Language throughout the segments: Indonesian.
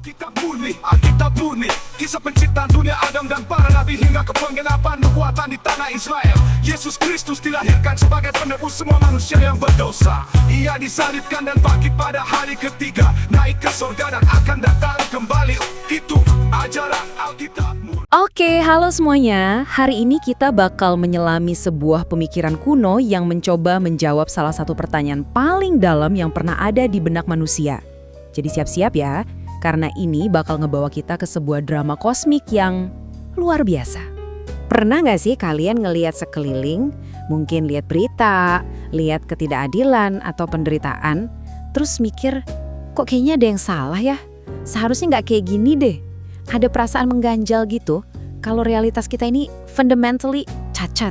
Alkitab murni, kisah penciptaan dunia Adam dan para nabi hingga ke penggenapan nubuatan di tanah Israel. Yesus Kristus dilahirkan sebagai penebus semua manusia yang berdosa. Ia disalibkan dan bangkit pada hari ketiga, naik ke surga dan akan datang kembali. Itu ajaran Alkitab murni. Oke, halo semuanya. Hari ini kita bakal menyelami sebuah pemikiran kuno yang mencoba menjawab salah satu pertanyaan paling dalam yang pernah ada di benak manusia. Jadi siap-siap ya, karena ini bakal ngebawa kita ke sebuah drama kosmik yang luar biasa. Pernah nggak sih kalian ngelihat sekeliling, mungkin lihat berita, lihat ketidakadilan atau penderitaan, terus mikir, kok kayaknya ada yang salah ya? Seharusnya nggak kayak gini deh. Ada perasaan mengganjal gitu, kalau realitas kita ini fundamentally cacat.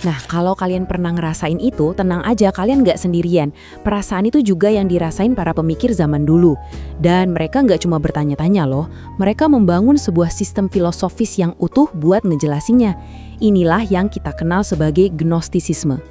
Nah, kalau kalian pernah ngerasain itu, tenang aja, kalian nggak sendirian. Perasaan itu juga yang dirasain para pemikir zaman dulu. Dan mereka nggak cuma bertanya-tanya loh, mereka membangun sebuah sistem filosofis yang utuh buat ngejelasinnya. Inilah yang kita kenal sebagai Gnostisisme.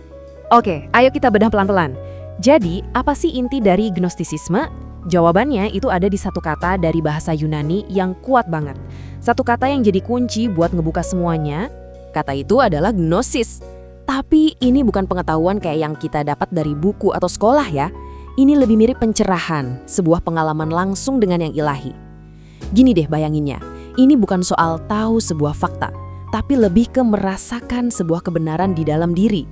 Oke, ayo kita bedah pelan-pelan. Jadi, apa sih inti dari Gnostisisme? Jawabannya itu ada di satu kata dari bahasa Yunani yang kuat banget. Satu kata yang jadi kunci buat ngebuka semuanya. Kata itu adalah gnosis. Tapi ini bukan pengetahuan kayak yang kita dapat dari buku atau sekolah ya. Ini lebih mirip pencerahan, sebuah pengalaman langsung dengan yang ilahi. Gini deh bayanginnya, ini bukan soal tahu sebuah fakta, tapi lebih ke merasakan sebuah kebenaran di dalam diri.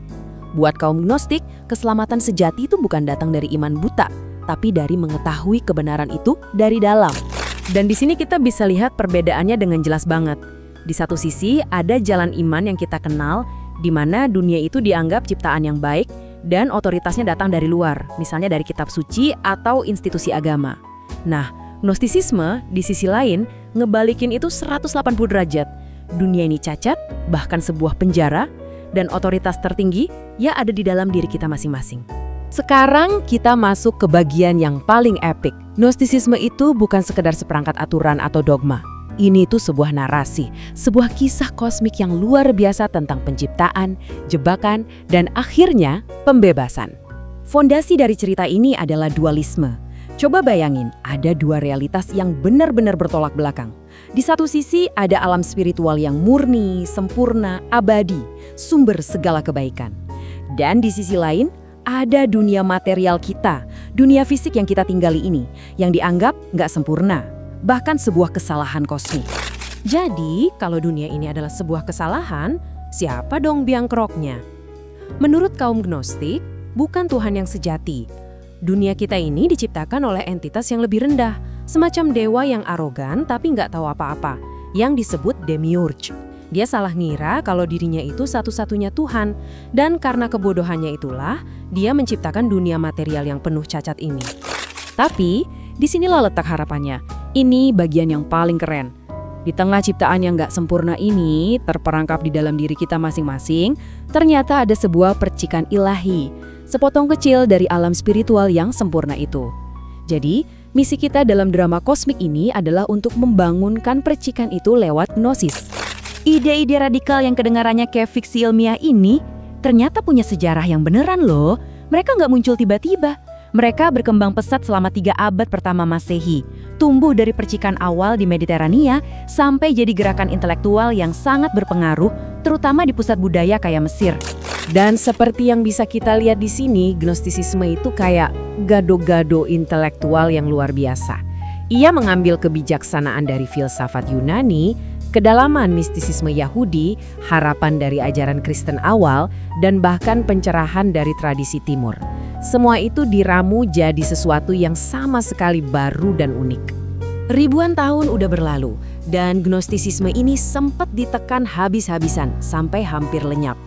Buat kaum gnostik, keselamatan sejati itu bukan datang dari iman buta, tapi dari mengetahui kebenaran itu dari dalam. Dan di sini kita bisa lihat perbedaannya dengan jelas banget. Di satu sisi ada jalan iman yang kita kenal, di mana dunia itu dianggap ciptaan yang baik dan otoritasnya datang dari luar, misalnya dari kitab suci atau institusi agama. Nah, Gnostisisme di sisi lain ngebalikin itu 180 derajat. Dunia ini cacat, bahkan sebuah penjara, dan otoritas tertinggi ya ada di dalam diri kita masing-masing. Sekarang kita masuk ke bagian yang paling epik. Gnostisisme itu bukan sekedar seperangkat aturan atau dogma. Ini tuh sebuah narasi, sebuah kisah kosmik yang luar biasa tentang penciptaan, jebakan, dan akhirnya pembebasan. Fondasi dari cerita ini adalah dualisme. Coba bayangin, ada dua realitas yang benar-benar bertolak belakang. Di satu sisi ada alam spiritual yang murni, sempurna, abadi, sumber segala kebaikan. Dan di sisi lain, ada dunia material kita, dunia fisik yang kita tinggali ini, yang dianggap nggak sempurna. Bahkan sebuah kesalahan kosmik. Jadi, kalau dunia ini adalah sebuah kesalahan, siapa dong biang keroknya? Menurut kaum Gnostik, bukan Tuhan yang sejati. Dunia kita ini diciptakan oleh entitas yang lebih rendah, semacam dewa yang arogan tapi nggak tahu apa-apa, yang disebut demiurge. Dia salah ngira kalau dirinya itu satu-satunya Tuhan, dan karena kebodohannya itulah, dia menciptakan dunia material yang penuh cacat ini. Tapi, disinilah letak harapannya. Ini bagian yang paling keren. Di tengah ciptaan yang gak sempurna ini, terperangkap di dalam diri kita masing-masing, ternyata ada sebuah percikan ilahi, sepotong kecil dari alam spiritual yang sempurna itu. Jadi, misi kita dalam drama kosmik ini adalah untuk membangunkan percikan itu lewat gnosis. Ide-ide radikal yang kedengarannya kayak fiksi ilmiah ini, ternyata punya sejarah yang beneran loh. Mereka gak muncul tiba-tiba. Mereka berkembang pesat selama 3 abad pertama Masehi, tumbuh dari percikan awal di Mediterania sampai jadi gerakan intelektual yang sangat berpengaruh, terutama di pusat budaya kayak Mesir. Dan seperti yang bisa kita lihat di sini, Gnostisisme itu kayak gado-gado intelektual yang luar biasa. Ia mengambil kebijaksanaan dari filsafat Yunani, kedalaman mistisisme Yahudi, harapan dari ajaran Kristen awal, dan bahkan pencerahan dari tradisi Timur. Semua itu diramu jadi sesuatu yang sama sekali baru dan unik. Ribuan tahun udah berlalu, dan Gnostisisme ini sempat ditekan habis-habisan sampai hampir lenyap.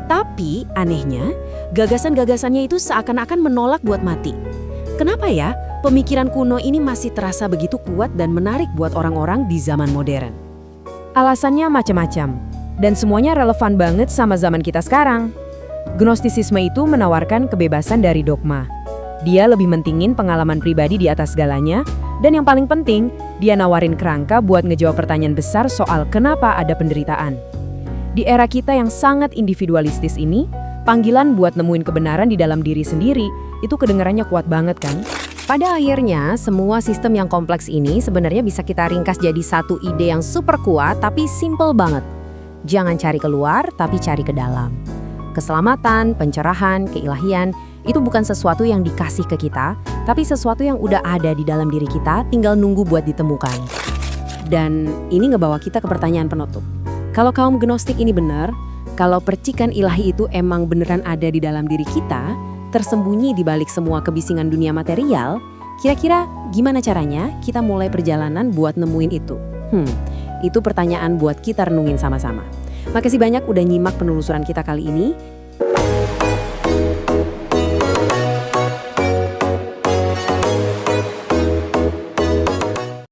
Tapi anehnya, gagasan-gagasannya itu seakan-akan menolak buat mati. Kenapa ya pemikiran kuno ini masih terasa begitu kuat dan menarik buat orang-orang di zaman modern? Alasannya macam-macam, dan semuanya relevan banget sama zaman kita sekarang. Gnostisisme itu menawarkan kebebasan dari dogma. Dia lebih mentingin pengalaman pribadi di atas segalanya, dan yang paling penting, dia nawarin kerangka buat ngejawab pertanyaan besar soal kenapa ada penderitaan. Di era kita yang sangat individualistis ini, panggilan buat nemuin kebenaran di dalam diri sendiri, itu kedengarannya kuat banget kan? Pada akhirnya, semua sistem yang kompleks ini sebenarnya bisa kita ringkas jadi satu ide yang super kuat tapi simple banget. Jangan cari keluar, tapi cari ke dalam. Keselamatan, pencerahan, keilahian, itu bukan sesuatu yang dikasih ke kita, tapi sesuatu yang udah ada di dalam diri kita, tinggal nunggu buat ditemukan. Dan ini ngebawa kita ke pertanyaan penutup. Kalau kaum gnostik ini benar, kalau percikan ilahi itu emang beneran ada di dalam diri kita, tersembunyi di balik semua kebisingan dunia material, kira-kira gimana caranya kita mulai perjalanan buat nemuin itu? Itu pertanyaan buat kita renungin sama-sama. Makasih banyak udah nyimak penelusuran kita kali ini.